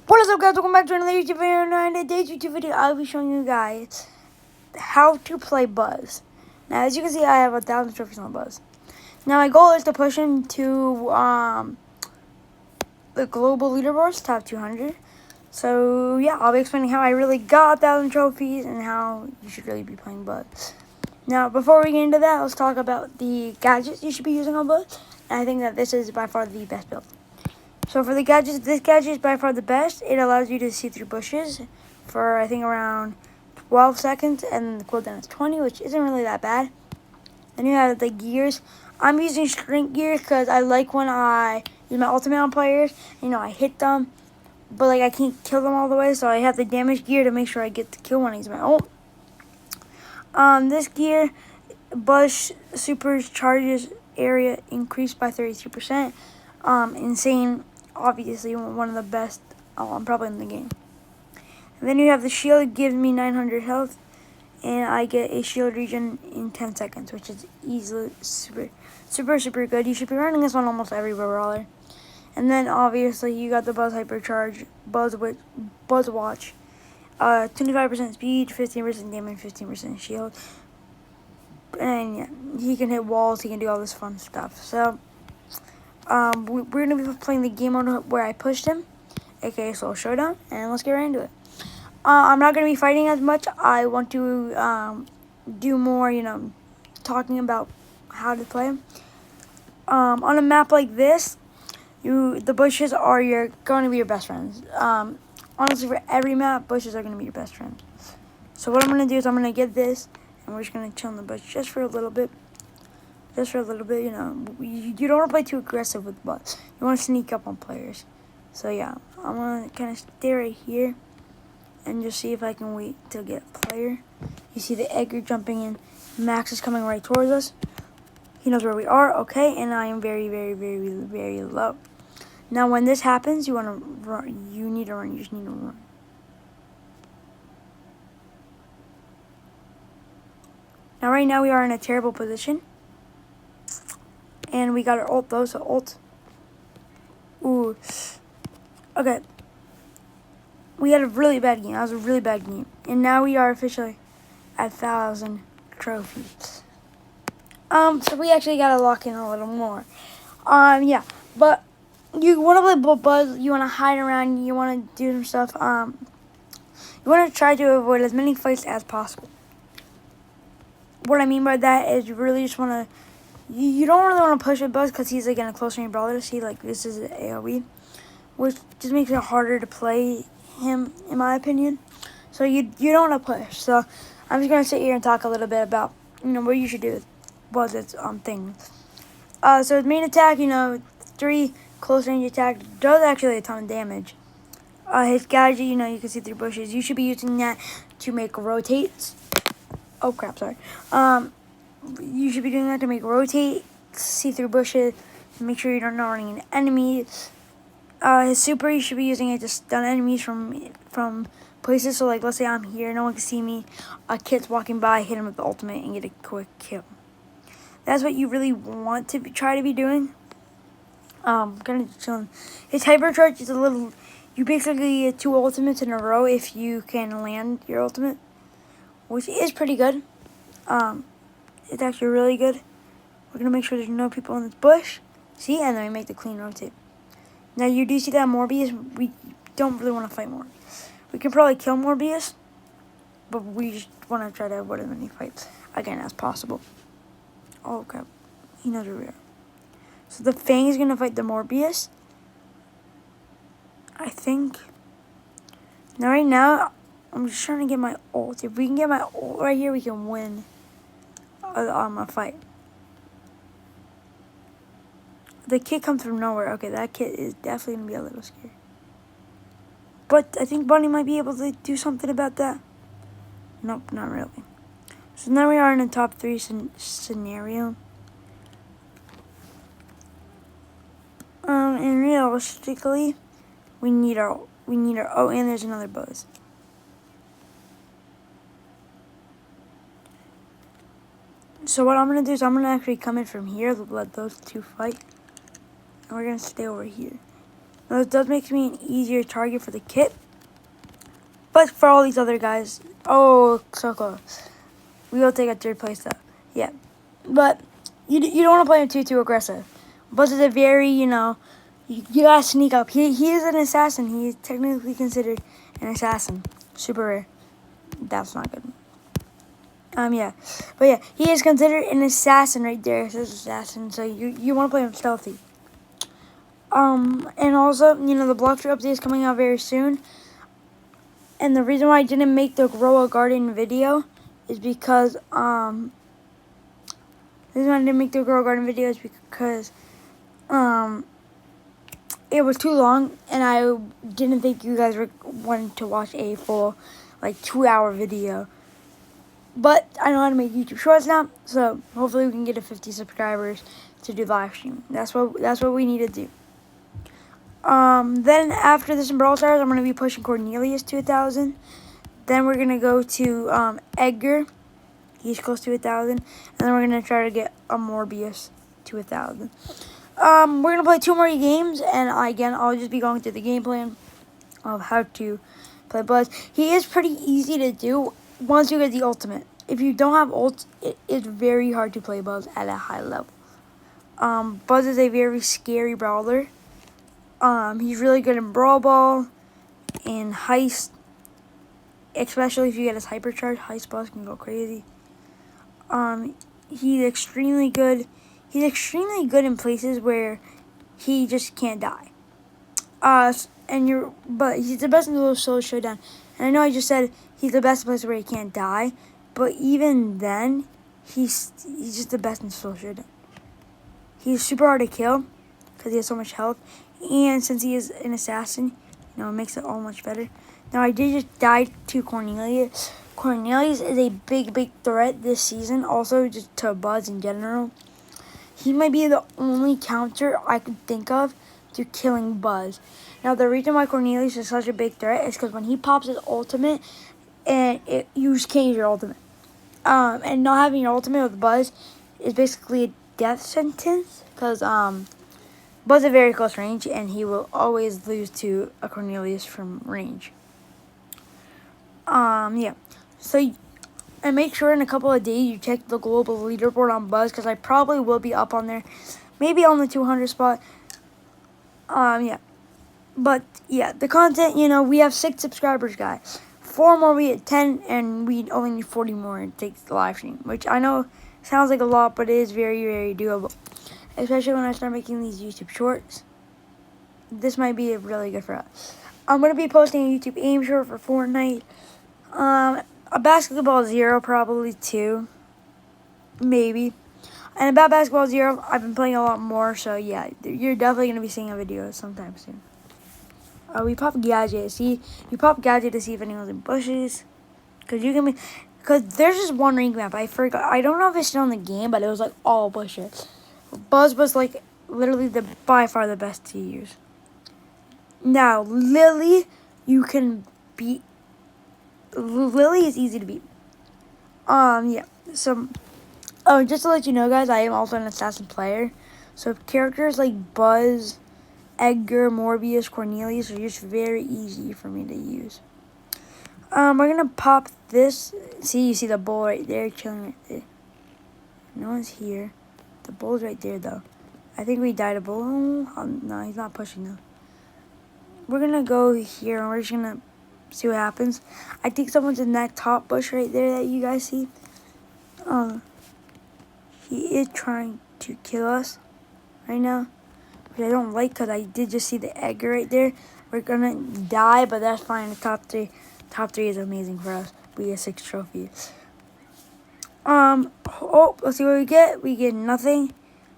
What is up, guys? Welcome back to another YouTube video. And in today's YouTube video, I'll be showing you guys how to play Buzz. Now, as you can see, I have 1,000 trophies on Buzz. Now, my goal is to push him to the global leaderboards, top 200. So, yeah, I'll be explaining how I really got 1,000 trophies and how you should really be playing Buzz. Now, before we get into that, let's talk about the gadgets you should be using on Buzz. And I think that this is by far the best build. So for the gadgets, this gadget is by far the best. It allows you to see through bushes for, I think, around 12 seconds, and the cooldown is 20, which isn't really that bad. Then you have the gears. I'm using shrink gears because I like when I use my ultimate on players. You know, I hit them, but like I can't kill them all the way, so I have the damage gear to make sure I get the kill when I use my ult. This gear, Buzz supercharges area increased by 32%. Insane. Obviously, one of the best probably in the game. And then you have the shield, gives me 900 health, and I get a shield regen in 10 seconds, which is easily super good. You should be running this one almost every brawler. And then obviously you got the Buzz Hypercharge, Buzz Watch, 25% speed, 15% damage, 15% shield, and yeah, he can hit walls. He can do all this fun stuff. So. We're going to be playing the game mode where I pushed him, aka Soul Showdown, and let's get right into it. I'm not going to be fighting as much. I want to do more, talking about how to play him. On a map like this, the bushes are going to be your best friends. Honestly, for every map, bushes are going to be your best friends. So what I'm going to do is I'm going to get this, and we're just going to chill in the bush just for a little bit. You don't want to play too aggressive with Buzz. You want to sneak up on players. So, yeah, I'm going to kind of stay right here and just see if I can wait to get a player. You see the Edgar jumping in. Max is coming right towards us. He knows where we are. Okay, and I am very low. Now, when this happens, you want to run. You need to run. You just need to run. Now, right now, we are in a terrible position. And we got our ult, though, so ult. Ooh. Okay. We had a really bad game. That was a really bad game. And now we are officially at 1,000 trophies. So we actually got to lock in a little more. Yeah. But you want to play Buzz. You want to hide around. You want to do some stuff. You want to try to avoid as many fights as possible. What I mean by that is you really just want to... You don't really want to push with Buzz because he's like in a close range brawler. See, like this is an AoE, which just makes it harder to play him, in my opinion. So you don't want to push. So I'm just gonna sit here and talk a little bit about what you should do with Buzz's things. So his main attack, 3 close range attack does actually a ton of damage. His gadget, you can see through bushes. You should be using that to make rotates. Oh crap, sorry. You should be doing that to make rotate, see through bushes, make sure you're not running into enemies. His super, you should be using it to stun enemies from places. So, like, let's say I'm here, no one can see me. A kid's walking by, hit him with the ultimate, and get a quick kill. That's what you really want to try to be doing. Kind of chilling. His hypercharge is a little... You basically get 2 ultimates in a row if you can land your ultimate, which is pretty good. It's actually really good. We're going to make sure there's no people in this bush. See? And then we make the clean rotate. Now, you do see that Morbius. We don't really want to fight Morbius. We can probably kill Morbius, but we just want to try to avoid as many fights, again, as possible. Oh, crap. He knows where we are. So, the Fang is going to fight the Morbius, I think. Now, right now, I'm just trying to get my ult. If we can get my ult right here, we can win a fight. The kid comes from nowhere. Okay, that kid is definitely going to be a little scary. But I think Bunny might be able to do something about that. Nope, not really. So now we are in a top 3 scenario. And realistically, we need our... Oh, and there's another Buzz. So what I'm going to do is I'm going to actually come in from here, let those 2 fight. And we're going to stay over here. Now, it does make me an easier target for the kit. But for all these other guys, oh, so close. We will take a 3rd place, though. Yeah. But you don't want to play him too aggressive. Buzz is a very, you gotta sneak up. He is an assassin. He is technically considered an assassin. Super rare. That's not good. Yeah. But yeah, he is considered an assassin right there. It says assassin. So you want to play him stealthy. And also, the blockster update is coming out very soon. And the reason why I didn't make the grow a garden video is because, the reason why I didn't make the grow a garden video is because, it was too long, and I didn't think you guys were wanting to watch a full, 2-hour video. But I know how to make YouTube Shorts now, so hopefully we can get to 50 subscribers to do live stream. That's what we need to do. Then after this in Brawl Stars, I'm going to be pushing Cornelius to 1,000. Then we're going to go to Edgar. He's close to 1,000. And then we're going to try to get a Morbius to 1,000. We're going to play 2 more games. And again, I'll just be going through the game plan of how to play Buzz. He is pretty easy to do once you get the ultimate. If you don't have ult, it's very hard to play Buzz at a high level. Buzz is a very scary brawler. He's really good in Brawl Ball and Heist, especially if you get his hypercharge. Heist Buzz can go crazy. He's extremely good. He's extremely good in places where he just can't die. But he's the best in the solo showdown. And I know I just said he's the best in places where he can't die, but even then, he's just the best in solo showdown. He's super hard to kill because he has so much health. And since he is an assassin, it makes it all much better. Now, I did just die to Cornelius. Cornelius is a big threat this season. Also, just to Buzz in general. He might be the only counter I could think of to killing Buzz. Now, the reason why Cornelius is such a big threat is because when he pops his ultimate, you just can't use your ultimate. And not having your ultimate with Buzz is basically a death sentence because Buzz is very close range, and he will always lose to a Cornelius from range. Yeah. So, and make sure in a couple of days you check the global leaderboard on Buzz, because I probably will be up on there. Maybe on the 200 spot. Yeah. But, yeah, the content, we have 6 subscribers, guys. 4 more, we hit 10, and we only need 40 more to take the live stream, which I know sounds like a lot, but it is very, very doable. Especially when I start making these YouTube shorts. This might be really good for us. I'm going to be posting a YouTube aim short for Fortnite. A basketball 0, probably 2. Maybe. And about basketball 0, I've been playing a lot more. So, yeah, you're definitely going to be seeing a video sometime soon. We pop Gadget. See, you pop Gadget to see if anyone's in bushes. Because there's just one rank map. I forgot. I don't know if it's still in the game, but it was all bushes. Buzz was literally by far the best to use. Now, Lily, you can beat. Lily is easy to beat. Yeah. So, just to let you know, guys, I am also an assassin player. So, characters like Buzz, Edgar, Morbius, Cornelius are just very easy for me to use. We're gonna pop this. See, you see the bull right there, chilling right there. No one's here. The bull's right there, though. I think we died a bull. No, he's not pushing, though. We're going to go here, and we're just going to see what happens. I think someone's in that top bush right there that you guys see. He is trying to kill us right now, which I don't like because I did just see the Edgar right there. We're going to die, but that's fine. The top three is amazing for us. We get 6 trophies. Let's see what we get. We get nothing.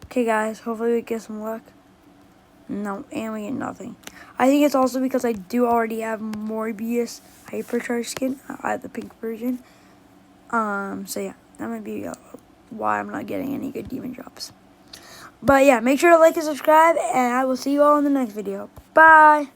Okay, guys, hopefully we get some luck. No, and we get nothing. I think it's also because I do already have Morbius hypercharge skin. I have the pink version. So yeah, that might be why I'm not getting any good demon drops. But yeah, make sure to like and subscribe, and I will see you all in the next video. Bye!